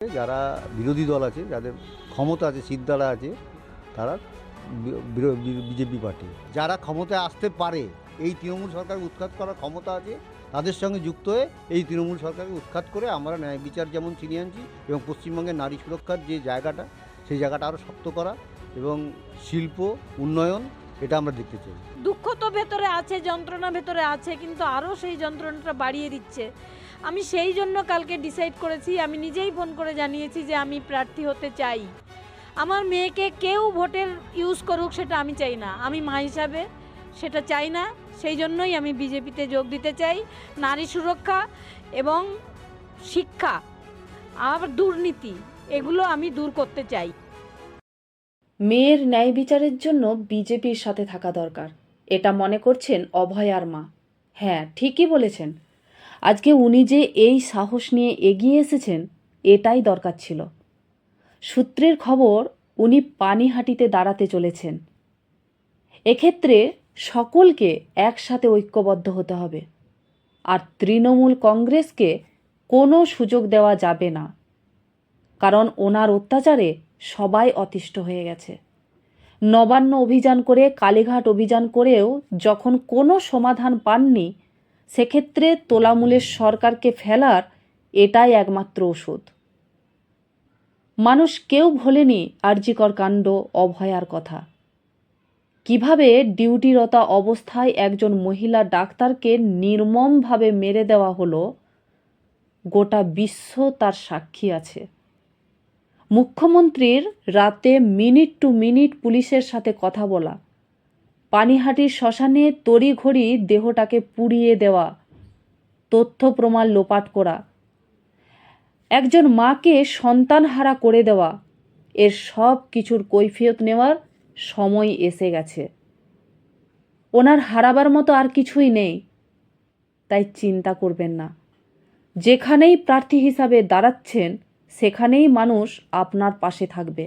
যারা বিরোধী দল আছে, যাদের ক্ষমতা আছে, সিদ্ধারা আছে, তারা বিজেপি পার্টি। যারা ক্ষমতায় আসতে পারে, এই তৃণমূল সরকারকে উৎখাত করার ক্ষমতা আছে, তাদের সঙ্গে যুক্ত হয়ে এই তৃণমূল সরকারকে উৎখাত করে আমরা ন্যায় বিচার যেমন ছিনিয়ে আনছি এবং পশ্চিমবঙ্গের নারী সুরক্ষার যে জায়গাটা, সেই জায়গাটা আরও শক্ত করা এবং শিল্প উন্নয়ন, এটা আমরা দেখতে চাই। দুঃখ তো ভেতরে আছে, যন্ত্রণা ভেতরে আছে, কিন্তু আরও সেই যন্ত্রণাটা বাড়িয়ে দিচ্ছে। আমি সেই জন্য কালকে ডিসাইড করেছি, আমি নিজেই ফোন করে জানিয়েছি যে আমি প্রার্থী হতে চাই। আমার মেয়েকে কেউ ভোটের ইউজ করুক, সেটা আমি চাই না। আমি মা হিসাবে সেটা চাই না। সেই জন্যই আমি বিজেপিতে যোগ দিতে চাই। নারী সুরক্ষা এবং শিক্ষা আর দুর্নীতি, এগুলো আমি দূর করতে চাই। মেয়ের ন্যায় বিচারের জন্য বিজেপির সাথে থাকা দরকার, এটা মনে করছেন অভয়ার মা। হ্যাঁ, ঠিকই বলেছেন। আজকে উনি যে এই সাহস নিয়ে এগিয়ে এসেছেন, এটাই দরকার ছিল। সূত্রের খবর, উনি পানিহাটিতে দাঁড়াতে চলেছেন। এক্ষেত্রে সকলকে একসাথে ঐক্যবদ্ধ হতে হবে, আর তৃণমূল কংগ্রেসকে কোনো সুযোগ দেওয়া যাবে না। কারণ ওনার অত্যাচারে সবাই অতিষ্ঠ হয়ে গেছে। নবান্ন অভিযান করে, কালীঘাট অভিযান করেও যখন কোনো সমাধান পাননি, সেক্ষেত্রে তোলামূলের সরকারকে ফেলার এটাই একমাত্র ওষুধ। মানুষ কেউ ভোলেনি আরজিকর কাণ্ড, অভয়ার কথা। কিভাবে ডিউটিরত অবস্থায় একজন মহিলা ডাক্তারকে নির্মমভাবে মেরে দেওয়া হলো, গোটা বিশ্ব তার সাক্ষী আছে। মুখ্যমন্ত্রীর রাতে মিনিট টু মিনিট পুলিশের সাথে কথা বলা, পানিহাটির শ্মশানে তড়িঘড়ি দেহটাকে পুড়িয়ে দেওয়া, তথ্য প্রমাণ লোপাট করা, একজন মাকে সন্তানহারা করে দেওয়া, এর সব কিছুর কৈফিয়ত নেওয়ার সময় এসে গেছে। ওনার হারাবার মতো আর কিছুই নেই। তাই চিন্তা করবেন না। যেখানেই প্রার্থী হিসাবে দাঁড়াচ্ছেন, সেখানেই মানুষ আপনার পাশে থাকবে।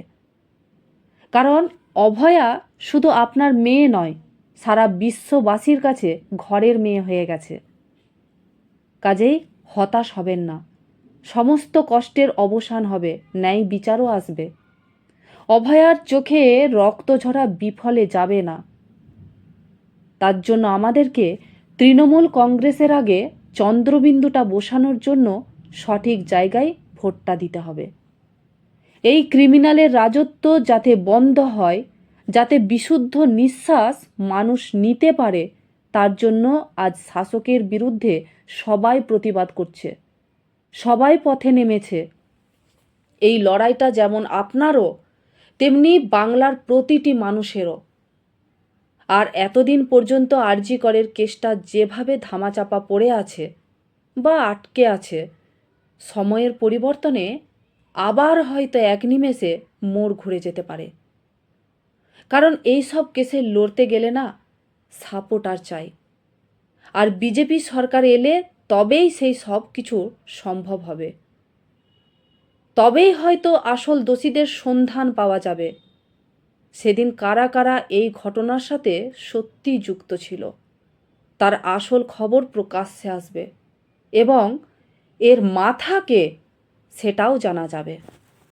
কারণ অভয়া শুধু আপনার মেয়ে নয়, সারা বিশ্ববাসীর কাছে ঘরের মেয়ে হয়ে গেছে। কাজেই হতাশ হবেন না। সমস্ত কষ্টের অবসান হবে, ন্যায় বিচারও আসবে। অভয়ার চোখে রক্ত ঝরা বিফলে যাবে না। তার জন্য আমাদেরকে তৃণমূল কংগ্রেসের আগে চন্দ্রবিন্দুটা বসানোর জন্য সঠিক জায়গায় ভোটটা দিতে হবে। এই ক্রিমিনালের রাজত্ব যাতে বন্ধ হয়, যাতে বিশুদ্ধ নিঃশ্বাস মানুষ নিতে পারে, তার জন্য আজ শাসকের বিরুদ্ধে সবাই প্রতিবাদ করছে, সবাই পথে নেমেছে। এই লড়াইটা যেমন আপনারও, তেমনি বাংলার প্রতিটি মানুষেরও। আর এতদিন পর্যন্ত আরজি করের কেসটা যেভাবে ধামাচাপা পড়ে আছে বা আটকে আছে, সময়ের পরিবর্তনে আবার হয়তো এক নিমেষে মোড় ঘুরে যেতে পারে। কারণ এই সব কেসে লড়তে গেলে না, সাপোর্টার চাই। আর বিজেপি সরকার এলে তবেই সেই সব কিছু সম্ভব হবে। তবেই হয়তো আসল দোষীদের সন্ধান পাওয়া যাবে। সেদিন কারা কারা এই ঘটনার সাথে সত্যি যুক্ত ছিল, তার আসল খবর প্রকাশ্যে আসবে এবং এর মাথা কে, সেটাও জানা যাবে।